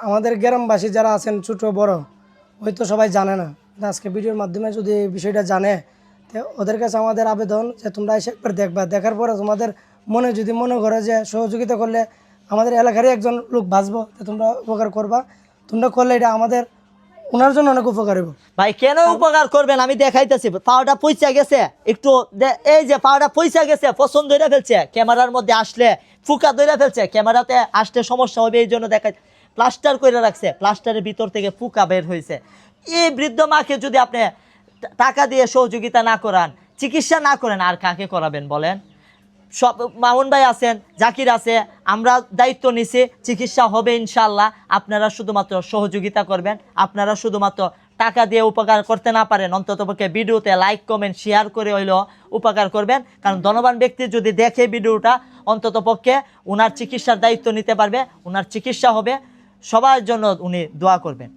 আমাদের গ্রামবাসী যারা আছেন ছোট বড় হয়তো সবাই জানে না, আজকে ভিডিওর মাধ্যমে যদি এই বিষয়টা জানে, তো ওদের কাছে আমাদের আবেদন যে তোমরা এসে একবার দেখবা, দেখার পরে তোমাদের মনে যদি মনে করে যে সহযোগিতা করলে আমাদের এলাকারই একজন লোক বাঁচবো, তো তোমরা উপকার করবা। তোমরা করলে এটা আমাদের ওনার জন্য অনেক উপকার হবে। ভাই কেন উপকার করবেন আমি দেখাইতেছি। পাওয়াটা পয়সা গেছে একটু, এই যে পাওয়াটা পয়সা গেছে, পছন্দ ধরে ফেলছে, ক্যামেরার মধ্যে আসলে ফুকা ধরে ফেলছে, ক্যামেরাতে আসলে সমস্যা হবে এই জন্য দেখাই। প্লাস্টার করে রাখছে, প্লাস্টারের ভিতর থেকে ফুকা বের হয়েছে। এই বৃদ্ধ মাকে যদি আপনি টাকা দিয়ে সহযোগিতা না করান, চিকিৎসা না করেন, আর কাকে করাবেন বলেন? সব মামুন ভাই আছেন, জাকির আছে, আমরা দায়িত্ব নিছি, চিকিৎসা হবে ইনশাল্লাহ। আপনারা শুধুমাত্র সহযোগিতা করবেন। আপনারা শুধুমাত্র টাকা দিয়ে উপকার করতে না পারেন, অন্ততপক্ষে ভিডিওতে লাইক কমেন্ট শেয়ার করে হইলেও উপকার করবেন। কারণ ধনবান ব্যক্তি যদি দেখে ভিডিওটা, অন্ততপক্ষে ওনার চিকিৎসার দায়িত্ব নিতে পারবে, ওনার চিকিৎসা হবে, সবার জন্য উনি দোয়া করবেন।